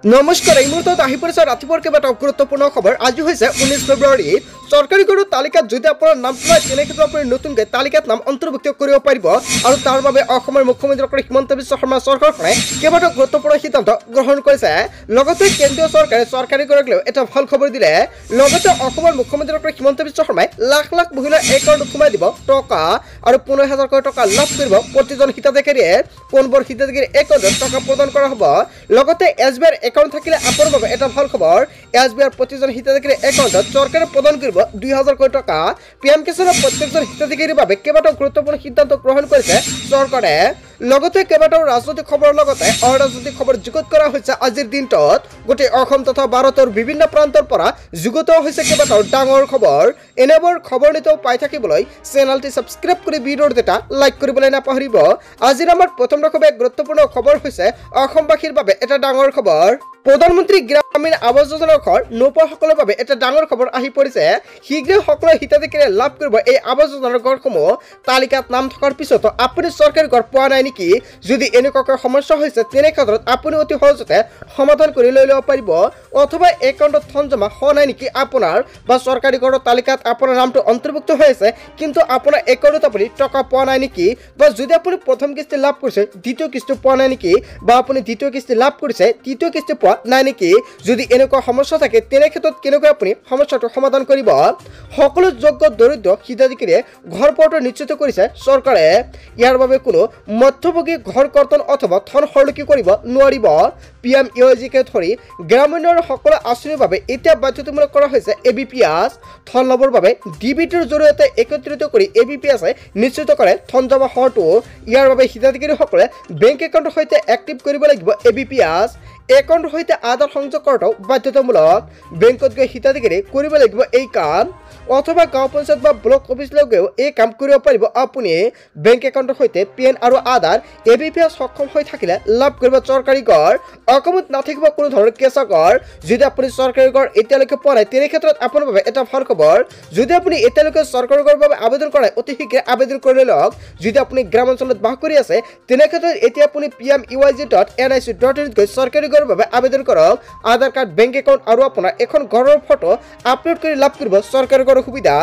নমস্কাৰ এই মুহূৰ্তত আহি পৰিছে ৰাতিপুৱাৰ কেইবাটাও গুৰুত্বপূৰ্ণ খবৰ। আজি হৈছে 19 ফেব্ৰুৱাৰী। চৰকাৰী গড়ৰ তালিকাত যদি আপোনাৰ নামটো নাই তেনে ক্ষেত্ৰত আপুনি নতুনকৈ তালিকাত নাম অন্তৰ্ভুক্ত কৰিব পাৰিব আৰু তাৰ বাবে অসমৰ মুখ্যমন্ত্ৰী ডক্টৰ হিমন্ত বিশ্ব শৰ্মা চৰকাৰখনে কেইবাটাও গুৰুত্বপূৰ্ণ সিদ্ধান্ত গ্ৰহণ কৰিছে। লগতে কেন্দ্ৰীয় চৰকাৰে চৰকাৰী গড়ক লৈ এটা ভাল খবৰ দিলে। লগতে অসমৰ মুখ্যমন্ত্ৰী ডক্টৰ হিমন্ত বিশ্ব শৰ্মাই লাখ লাখ মহিলাৰ একাউণ্টত সোমাই দিব টকা আৰু 15,000 টকা লাভ কৰিব প্ৰতিজন হিতাধিকাৰীয়ে। কোনবোৰ হিতাধিকাৰীৰ একাউণ্টত টকা প্ৰদান কৰা হ'ব। লগতে SBI একাউণ্ট থাকিলে আপোনাৰ বাবে এটা ভাল খবৰ। SBI প্ৰতিজন হিতাধিকাৰীৰ একাউণ্টত চৰকাৰে প্ৰদান কৰিব 2,000 টকা। PM কিষাণৰ প্ৰত্যেকজন হিতাধিকাৰীৰ বাবে কেইবাটাও গুৰুত্বপূৰ্ণ সিদ্ধান্ত গ্ৰহণ কৰিছে চৰকাৰে। লগতে কেইবাটাও ৰাজনৈতিক খবৰৰ লগতে অৰাজনৈতিক খবৰ যুগুত কৰা হৈছে আজিৰ দিনটোত। গোটেই অসম তথা ভাৰতৰ বিভিন্ন প্ৰান্তৰ পৰা যুগুত হৈছে কেইবাটাও ডাঙৰ খবৰ। এনেবোৰ খবৰ নিতৌ পাই থাকিবলৈ চেনেলটি ছাবস্ক্ৰাইব কৰি ভিডিঅ'ৰ এটা লাইক কৰিবলৈ নাপাহৰিব। আজিৰ আমাৰ প্ৰথম গুৰুত্বপূৰ্ণ খবৰ হৈছে অসমবাসীৰ বাবে এটা ডাঙৰ খবৰ। প্ৰধানমন্ত্ৰী গ্ৰামীণ আৱাস যোজনাৰ ঘৰ নোপোৱাসকলৰ বাবে এটা ডাঙৰ খবৰ আহি পৰিছে। শীঘ্ৰে সকলো হিতাধিকাৰীয়ে লাভ কৰিব এই আৱাস যোজনাৰ ঘৰসমূহ। তালিকাত নাম থকাৰ পিছতো আপুনি চৰকাৰী ঘৰ পোৱা নাই নেকি? যদি এনেকুৱাকৈ সমস্যা হৈছে তেনে ক্ষেত্ৰত আপুনি অতি সহজতে সমাধান কৰি লৈ ল'ব পাৰিব। অথবা একাউণ্টত ধন জমা হোৱা নাই নেকি আপোনাৰ, বা চৰকাৰী ঘৰৰ তালিকাত আপোনাৰ নামটো অন্তৰ্ভুক্ত হৈ আছে কিন্তু আপোনাৰ একাউণ্টত আপুনি টকা পোৱা নাই নেকি? বা যদি আপুনি প্ৰথম কিস্তি লাভ কৰিছে দ্বিতীয় কিস্তি পোৱা নাই নেকি? বা আপুনি দ্বিতীয় কিস্তি লাভ কৰিছে তৃতীয় কিস্তি পোৱা নাই নেকি? যদি এনেকুৱা সমস্যা থাকে তেনে ক্ষেত্ৰত কেনেকৈ আপুনি সমস্যাটো সমাধান কৰিব? সকলো যোগ্য দৰিদ্ৰ হিতাধিকাৰীয়ে ঘৰ পোৱাটো নিশ্চিত কৰিছে চৰকাৰে। ইয়াৰ বাবে কোনো মধ্যভোগী ঘৰ কৰ্তন অথবা ধন সৰলকি কৰিব নোৱাৰিব। PMEYGকে ধৰি গ্ৰামীণৰ সকলো আঁচনিৰ বাবে এতিয়া বাধ্যতামূলক কৰা হৈছে ABPS। ধন লাভৰ বাবে DBTৰ জৰিয়তে একত্ৰিত কৰি ABPSে নিশ্চিত কৰে ধন জমা হোৱাটো। ইয়াৰ বাবে হিতাধিকাৰীসকলে বেংক একাউণ্টৰ সৈতে এক্টিভ কৰিব লাগিব ABPS। একাউণ্টৰ সৈতে আধাৰ সংযোগ কৰাটো বাধ্যতামূলক। বেংকত গৈ হিতাধিকাৰী কৰিব লাগিব এই কাম, অথবা গাঁও পঞ্চায়ত বা ব্লক অফিচলৈ গৈও এই কাম কৰিব পাৰিব আপুনি। বেংক একাউণ্টৰ সৈতে PN আৰু আধাৰ ABPS সক্ষম হৈ থাকিলে লাভ কৰিব চৰকাৰী ঘৰ। অসমত নাথাকিব কোনো ধৰণৰ কেঁচা ঘৰ। যদি আপুনি চৰকাৰী ঘৰ এতিয়ালৈকে পোৱা নাই তেনে ক্ষেত্ৰত আপোনাৰ বাবে এটা ভাল খবৰ। যদি আপুনি এতিয়ালৈকে চৰকাৰী ঘৰৰ বাবে আবেদন কৰা নাই অতি শীঘ্ৰে আবেদন কৰি লওক। যদি আপুনি গ্ৰামাঞ্চলত বাস কৰি আছে তেনে ক্ষেত্ৰত এতিয়া আপুনি PMEYG.nic.in গৈ চৰকাৰী ঘৰৰ বাবে আবেদন কৰক। আধাৰ কাৰ্ড, বেংক একাউণ্ট আৰু আপোনাৰ এখন ঘৰৰ ফটো আপলোড কৰি লাভ কৰিব চৰকাৰী ঘৰৰ সুবিধা।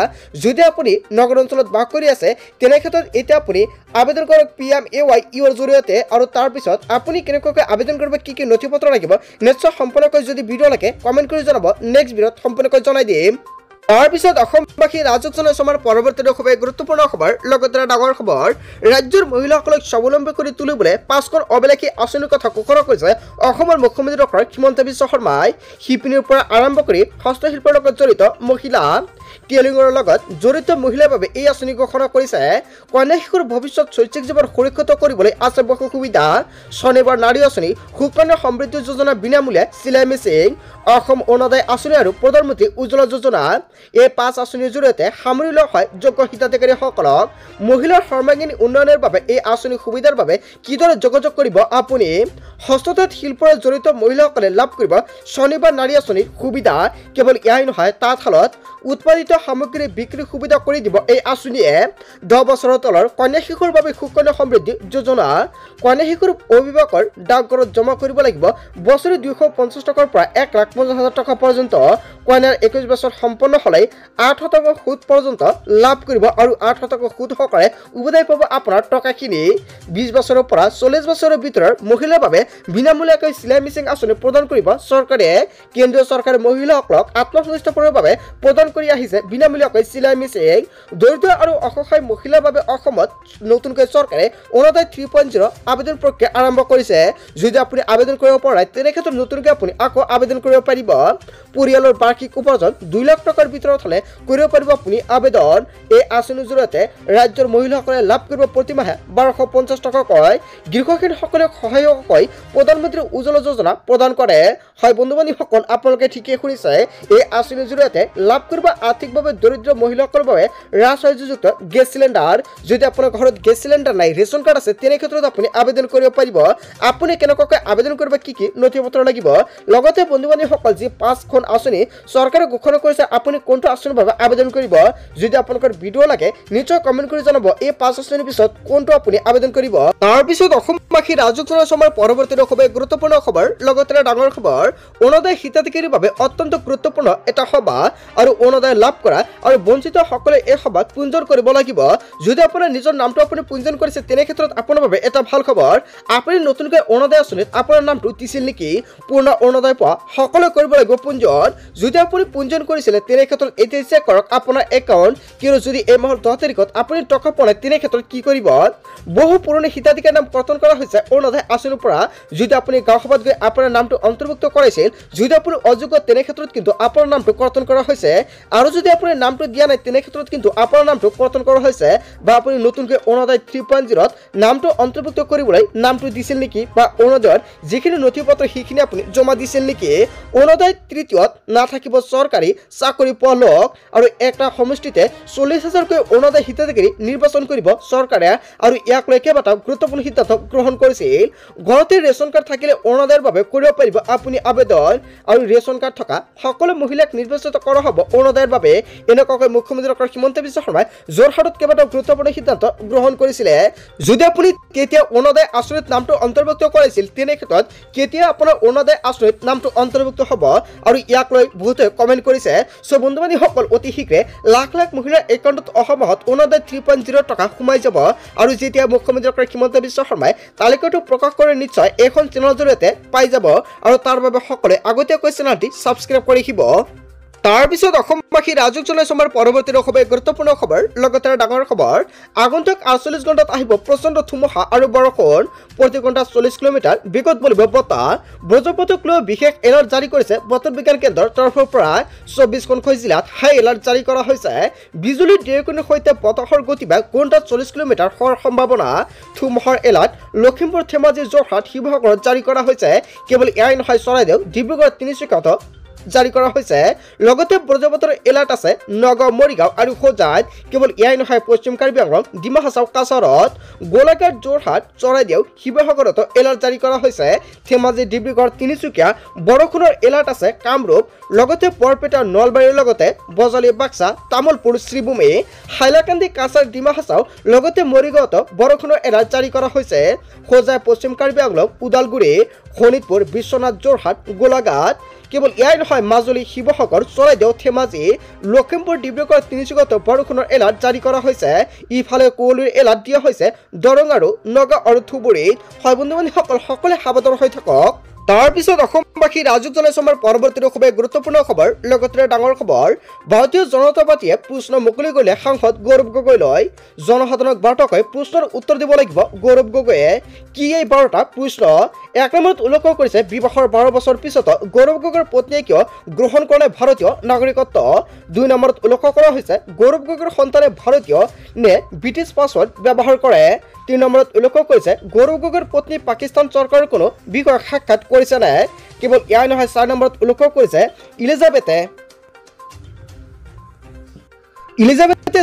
যদি আপুনি নগৰ অঞ্চলত বাস কৰি আছে তেনে ক্ষেত্ৰত এতিয়া আপুনি আবেদন কৰক PMAYৰ জৰিয়তে। আৰু তাৰপিছত আপুনি কেনেকুৱাকৈ আবেদন কৰিব, কি কি নথিপত্ৰ লাগিব নিশ্চয় সম্পূৰ্ণকৈ যদি ভিডিঅ' লাগে কমেণ্ট কৰি জনাব। নেক্সট ভিডিঅ'ত সম্পূৰ্ণকৈ জনাই দিম। তাৰপিছত অসমবাসী ৰাজক জনাইছো আমাৰ পৰৱৰ্তী খুবেই গুৰুত্বপূৰ্ণ খবৰ। লগতে ডাঙৰ খবৰ, ৰাজ্যৰ মহিলাসকলক স্বাৱলম্বী কৰি তুলিবলৈ 5খন অবেলাসী আঁচনিৰ কথা ঘোষণা কৰিছে অসমৰ মুখ্যমন্ত্ৰী ডক্টৰ হিমন্ত বিশ্ব শৰ্মাই। শিপিনীৰ পৰা আৰম্ভ কৰি হস্তশিল্পৰ লগত জড়িত মহিলা, টেইলৰিঙৰ লগত জড়িত মহিলাৰ বাবে এই আঁচনি ঘোষণা কৰিছে। কন্যা শিশুৰ ভৱিষ্যত শৈক্ষিক জীৱন সুৰক্ষিত কৰিবলৈ আছে বহু সুবিধা। স্বনিৰ্ভৰ নাৰী আঁচনি, সুকন্যা সমৃদ্ধি যোজনা, বিনামূলীয়া চিলাই মেচিন, অসম অৰুণোদয় আঁচনি আৰু প্ৰধানমন্ত্ৰী উজ্জ্বলা যোজনা। এই 5 আঁচনিৰ জৰিয়তে সামৰি লোৱা হয় যোগ্য হিতাধিকাৰীসকলক। মহিলাৰ সৰ্বাংগীন উন্নয়নৰ বাবে এই আঁচনি সুবিধাৰ বাবে কিদৰে যোগাযোগ কৰিব আপুনি? হস্ততাঁত শিল্পৰে জড়িত মহিলাসকলে লাভ কৰিব স্বনিৰ্ভৰ নাৰী আঁচনিৰ সুবিধা। কেৱল এয়াই নহয়, তাঁতশালত উৎপাদিত সামগ্ৰী বিক্ৰী সুবিধা কৰি দিব এই আঁচনিয়ে। 10 বছৰৰ তলৰ কন্যা শিশুৰ বাবে সুকন্যা সমৃদ্ধি যোজনা। কন্যা শিশুৰ অভিভাৱকৰ ডাকঘৰত জমা কৰিব লাগিব বছৰি 250 টকাৰ পৰা 1,50,000 টকা পৰ্যন্ত। কন্যাৰ 21 বছৰ সম্পন্ন হ'লে 8% সুদ পৰ্যন্ত লাভ কৰিব আৰু 8% সুদ সহকাৰে উভতাই পাব আপোনাৰ টকাখিনি। 20 বছৰৰ পৰা 40 বছৰৰ ভিতৰৰ মহিলাৰ বাবে বিনামূলীয়াকৈ চিলাই মেচিন আঁচনি প্ৰদান কৰিব চৰকাৰে। কেন্দ্ৰীয় চৰকাৰে মহিলাসকলক আত্মসংস্থাপনৰ বাবে প্ৰদান কৰি আহিছে বিনামূলীয়াকৈ চিলাই মেচিন। দৰিদ্ৰ আৰু অসহায় মহিলাৰ বাবে অসমত নতুনকৈ চৰকাৰে অৰুণোদয় 3.0 আবেদন প্ৰক্ৰিয়া আৰম্ভ কৰিছে। যদি আপুনি আবেদন কৰিব পৰা নাই তেনে ক্ষেত্ৰত নতুনকৈ আপুনি আকৌ আবেদন কৰিব পাৰিব। পৰিয়ালৰ বাৰ্ষিক উপাৰ্জন 2 লাখ টকাৰ ভিতৰত হ'লে কৰিব পাৰিব আপুনি আবেদন। এই আঁচনিৰ জৰিয়তে ৰাজ্যৰ মহিলাসকলে লাভ কৰিব প্ৰতিমাহে 1250 টকাকৈ। গৃহহীনসকলক সহায়কৈ প্ৰধানমন্ত্ৰী উজ্জ্বলা যোজনা প্ৰদান কৰে। হয় বন্ধু বান্ধৱীসকল, আপোনালোকে ঠিকেই শুনিছে। এই আঁচনিৰ জৰিয়তে লাভ কৰিব আৰ্থিকভাৱে দৰিদ্ৰ মহিলাসকলৰ বাবে ৰাজসাহায্যযুক্ত গেছ চিলিণ্ডাৰ। যদি আপোনাৰ ঘৰত গেছ চিলিণ্ডাৰ নাই, ৰেচন কাৰ্ড আছে, তেনে ক্ষেত্ৰত আপুনি আবেদন কৰিব পাৰিব। আপুনি কেনেকুৱাকৈ আবেদন কৰিব, কি কি নথি পত্ৰ লাগিব, লগতে বন্ধু বান্ধৱীসকল যি 5খন আঁচনি চৰকাৰে ঘোষণা কৰিছে, আপুনি কোনটো আঁচনিৰ বাবে আবেদন কৰিব। যদি আপোনালোকৰ ভিডিঅ' লাগে নিশ্চয় কমেণ্ট কৰি জনাব এই 5 আঁচনিৰ পিছত কোনটো আপুনি আবেদন কৰিব। তাৰপিছত অসমবাসী ৰাজুক জনাইছো আমাৰ পৰৱৰ্তী খুবেই গুৰুত্বপূৰ্ণ খবৰ, লগতে ডাঙৰ খবৰ। অৰুণোদয় হিতাধিকাৰীৰ বাবে অত্যন্ত গুৰুত্বপূৰ্ণ এটা সভা আৰু অৰুণোদয় লাভ কৰা আৰু বঞ্চিত সকলে এই সভাত পঞ্জীয়ন কৰিব লাগিব। যদি আপোনাৰ নিজৰ নামটো আপুনি পঞ্জীয়ন কৰিছে, তেনে ক্ষেত্ৰত আপোনাৰ বাবে এটা ভাল খবৰ। আপুনি নতুনকৈ অৰুণোদয় আঁচনিত আপোনাৰ নামটো দিছিল নেকি? পূৰ্ণ অৰুণোদয় পোৱা সকলোৱে কৰিব লাগিব পঞ্জীয়ন। যদি আপুনি পঞ্জীয়ন কৰিছিলে, তেনে ক্ষেত্ৰত এতিয়া চেক কৰক আপোনাৰ একাউণ্ট, কিয়নো যদি এই মাহৰ 10 তাৰিখত আপুনি টকা পোৱা নাই, তেনে ক্ষেত্ৰত কি কৰিব? বহু পুৰণি হিতাধিকাৰীৰ নাম কৰ্তন কৰা হৈছে অৰুণোদয় আঁচনিৰ পৰা। যদি আপুনি গাঁও সভাত গৈ আপোনাৰ নামটো অন্তৰ্ভুক্ত কৰাইছিল, যদি আপুনি অযোগ্য, তেনে ক্ষেত্ৰত কিন্তু আপোনাৰ নামটো কৰ্তন কৰা হৈছে। আৰু যদি আপুনি নামটো দিয়া নাই, তেনে ক্ষেত্ৰত কিন্তু আপোনাৰ নামটো কৰ্তন কৰা হৈছে। বা আপুনি নতুনকৈ অৰুণোদয় 3.0ত নামটো অন্তৰ্ভুক্ত কৰিবলৈ নামটো দিছিল নেকি, বা অৰুণোদয়ৰ যিখিনি নথি পত্ৰ সেইখিনি আপুনি জমা দিছিল নেকি? অৰুণোদয় 3ত নাথাকিব চৰকাৰী চাকৰি পোৱা লোক আৰু এটা সমষ্টিতে 40,000কৈ অৰুণোদয় হিতাধিকাৰী নিৰ্বাচন কৰিব চৰকাৰে। আৰু ইয়াক লৈ কেইবাটাও গুৰুত্বপূৰ্ণ সিদ্ধান্ত গ্ৰহণ কৰিছিল। ঘৰতে ৰেচন কাৰ্ড থাকিলে অৰুণোদয়ৰ বাবে কৰিব পাৰিব আপুনি আবেদন, আৰু ৰেচন কাৰ্ড থকা সকলো মহিলাক নিৰ্বাচিত কৰা হ'ব অৰুণোদয়ৰ বাবে। এনেকুৱাকৈ মুখ্যমন্ত্ৰী ডক্টৰ হিমন্ত বিশ্ব শৰ্মাই যোৰহাটত কেইবাটাও গুৰুত্বপূৰ্ণ সিদ্ধান্ত গ্ৰহণ কৰিছিলে। যদি আপুনি কেতিয়া অৰুণোদয় আঁচনিত নামটো অন্তৰ্ভুক্ত কৰাইছিল, তেনে ক্ষেত্ৰত কেতিয়া আপোনাৰ অৰুণোদয় আঁচনিত নামটো অন্তৰ্ভুক্ত হ'ব, আৰু ইয়াক লৈ বহুতে কমেণ্ট কৰিছে। চ' বন্ধু বান্ধৱীসকল, অতি শীঘ্ৰে লাখ লাখ মহিলাৰ একাউণ্টত অহা মাহত অৰুণোদয় 3.0 টকা সোমাই যাব। আৰু যেতিয়া মুখ্যমন্ত্ৰী ডক্টৰ হিমন্ত বিশ্ব শৰ্মাই তালিকাটো প্ৰকাশ কৰে, নিশ্চয় এইখন চেনেলৰ জৰিয়তে পাই যাব। আৰু তাৰ বাবে সকলোৱে আগতীয়াকৈ চেনেলটি ছাবস্ক্ৰাইব কৰি ৰাখিব। তাৰপিছত অসমবাসী ৰাজুক জনাইছো আমাৰ পৰৱৰ্তী খুবেই গুৰুত্বপূৰ্ণ খবৰ, লগতে ডাঙৰ খবৰ। আগন্তুক 48 ঘণ্টাত আহিব প্ৰচণ্ড ধুমুহা আৰু বৰষুণ। প্ৰতি ঘণ্টা 40 কিলোমিটাৰ বেগত বলিব বতাহ। বজ্ৰপাতক লৈ বিশেষ এলাৰ্ট জাৰি কৰিছে বতৰ বিজ্ঞান কেন্দ্ৰৰ তৰফৰ পৰা। 24খনকৈ জিলাত হাই এলাৰ্ট জাৰি কৰা হৈছে। বিজুলী ঢেৰেকণিৰ সৈতে বতাহৰ গতিবেগ ঘণ্টাত 40 কিলোমিটাৰ হোৱাৰ সম্ভাৱনা। ধুমুহাৰ এলাৰ্ট লখিমপুৰ, ধেমাজি, যোৰহাট, শিৱসাগৰত জাৰি কৰা হৈছে। কেৱল এয়াই নহয়, চৰাইদেউ, ডিব্ৰুগড়, তিনিচুকীয়াত জাৰি কৰা হৈছে। লগতে বজ্ৰপাতৰ এলাৰ্ট আছে নগাঁও, মৰিগাঁও আৰু হোজাইত। কেৱল এয়াই নহয়, পশ্চিম কাৰ্বি আংলং, ডিমা হাছাও, কাছাৰত, গোলাঘাট, যোৰহাট, চৰাইদেউ, শিৱসাগৰতো এলাৰ্ট জাৰি কৰা হৈছে। ধেমাজি, ডিব্ৰুগড়, তিনিচুকীয়া বৰষুণৰ এলাৰ্ট আছে কামৰূপ, লগতে বৰপেটা, নলবাৰীৰ লগতে বজালী, বাক্সা, তামুলপুৰ, শ্ৰীভূমি, হাইলাকান্দি, কাছাৰ, ডিমা হাছাও, লগতে মৰিগাঁৱতো বৰষুণৰ এলাৰ্ট জাৰি কৰা হৈছে। হোজাই, পশ্চিম কাৰ্বি আংলং, ওদালগুৰি, শোণিতপুৰ, বিশ্বনাথ, যোৰহাট, গোলাঘাট। কেৱল এয়াই নহয়, মাজুলী, শিৱসাগৰ, চৰাইদেউ, ধেমাজি, লখিমপুৰ, ডিব্ৰুগড়, তিনিচুকীয়াতো বৰষুণৰ এলাৰ্ট জাৰি কৰা হৈছে। ইফালে কুঁৱলীৰ এলাৰ্ট দিয়া হৈছে দৰং আৰু নগাঁও আৰু ধুবুৰীত। হয় বন্ধু বান্ধৱীসকল, সকলোৱে সাৱধান হৈ থাকক। তাৰপিছত অসমবাসী ৰাজুক জনাইছো আমাৰ পৰৱৰ্তী খুবেই গুৰুত্বপূৰ্ণ খবৰ, লগতে ডাঙৰ খবৰ। ভাৰতীয় জনতা পাৰ্টীয়ে প্ৰশ্ন মুকলি কৰিলে সাংসদ গৌৰৱ গগৈলৈ। জনসাধাৰণক বাৰ্তাকৈ প্ৰশ্নৰ উত্তৰ দিব লাগিব গৌৰৱ গগৈয়ে। কি এই 12টা প্ৰশ্ন? 1 নম্বৰত উল্লেখ কৰিছে, বিবাহৰ 12 বছৰ পিছতো গৌৰৱ গগৈৰ পত্নীয়ে কিয় গ্ৰহণ কৰা নাই ভাৰতীয় নাগৰিকত্ব? 2 নম্বৰত উল্লেখ কৰা হৈছে, গৌৰৱ গগৈৰ সন্তানে ভাৰতীয় নে ব্ৰিটিছ পাছৱৰ্ড ব্যৱহাৰ কৰে? 3 নম্বৰত উল্লেখ কৰিছে, গৌৰৱ গগৈৰ পত্নী পাকিস্তান চৰকাৰৰ কোনো বিষয়ক সাক্ষাৎ কৰিছে নে? কেৱল এয়াই নহয়, 4 নম্বৰত উল্লেখ কৰিছে, ইলিজাবেথে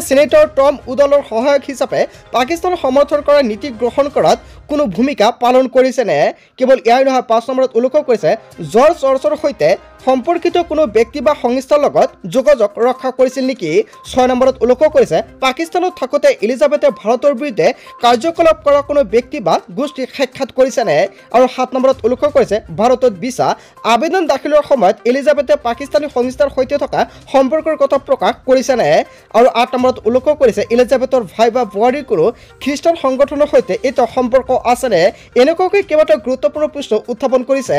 ছিনেটৰ টম উডালৰ সহায়ক হিচাপে পাকিস্তান সমৰ্থন কৰা নীতি গ্ৰহণ কৰাত কোনো ভূমিকা পালন কৰিছে নে? কেৱল এয়াই নহয়, 5 নম্বৰত উল্লেখ কৰিছে, জৰ্জ চৰ্চৰ সৈতে সম্পৰ্কিত কোনো ব্যক্তি বা সংস্থাৰ লগত যোগাযোগ ৰক্ষা কৰিছিল নেকি? 6 নম্বৰত উল্লেখ কৰিছে, পাকিস্তানত থাকোঁতে ইলিজাবেথে ভাৰতৰ বিৰুদ্ধে কাৰ্যকলাপ কৰা কোনো ব্যক্তি বা গোষ্ঠীক সাক্ষাৎ কৰিছে নে? আৰু 7 নম্বৰত উল্লেখ কৰিছে, ভাৰতত ভিছা আবেদন দাখিলৰ সময়ত ইলিজাবেথে পাকিস্তানী সংস্থাৰ সৈতে থকা সম্পৰ্কৰ কথা প্ৰকাশ কৰিছে নে? আৰু 8 নম্বৰত উল্লেখ কৰিছে, ইলিজাবেথৰ ভাই বা বোৱাৰীৰ কোনো খ্ৰীষ্টান সংগঠনৰ সৈতে এটা সম্পৰ্ক আছেনে? এনেকুৱাকৈ কেইবাটাও গুৰুত্বপূৰ্ণ প্ৰশ্ন উত্থাপন কৰিছে।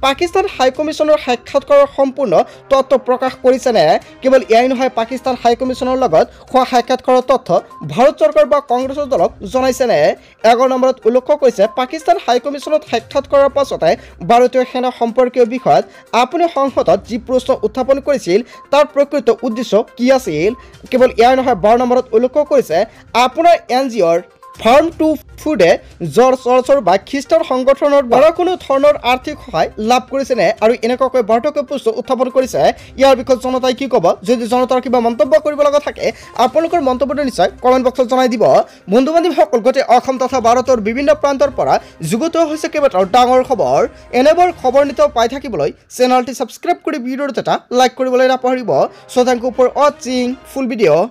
পাকিস্তান হাইকমিছনৰ সাক্ষাৎ কৰাৰ সম্পূৰ্ণ তথ্য প্ৰকাশ কৰিছে নে? কেৱল এয়াই নহয়, পাকিস্তান হাইকমিছনৰ লগত হোৱা সাক্ষাৎ কৰাৰ তথ্য ভাৰত চৰকাৰ বা কংগ্ৰেছৰ দলক জনাইছে নে? 11 নম্বৰত উল্লেখ কৰিছে, পাকিস্তান হাইকমিছনত সাক্ষাৎ কৰাৰ পাছতে ভাৰতীয় সেনা সম্পৰ্কীয় বিষয়ত আপুনি সংসদত যি প্ৰশ্ন উত্থাপন কৰিছিল, তাৰ প্ৰকৃত উদ্দেশ্য কি আছিল? কেৱল এয়াই নহয়, 12 নম্বৰত উল্লেখ কৰিছে, আপোনাৰ NGOৰ ফাৰ্ম টু ফুডে জৰ্জ চৰছৰ বা খ্ৰীষ্টান সংগঠনৰ দ্বাৰা কোনো ধৰণৰ আৰ্থিক সহায় লাভ কৰিছেনে আৰু এনেকুৱাকৈ বাৰ্তাকৈ প্ৰশ্ন উত্থাপন কৰিছে। ইয়াৰ বিষয়ে জনতাই কি ক'ব? যদি জনতাৰ কিবা মন্তব্য কৰিব লগা থাকে আপোনালোকৰ মন্তব্যটো নিশ্চয় কমেণ্ট বক্সত জনাই দিব। বন্ধু বান্ধৱীসকল, গোটেই অসম তথা ভাৰতৰ বিভিন্ন প্ৰান্তৰ পৰা যুগুত হৈছে কেইবাটাও ডাঙৰ খবৰ। এনেবোৰ খবৰ নিতৌ পাই থাকিবলৈ চেনেলটি ছাবস্ক্ৰাইব কৰি ভিডিঅ'টো এটা লাইক কৰিবলৈ নাপাহৰিব। চ' থেংক ইউ ফৰ ৱাচিং ফুল ভিডিঅ'।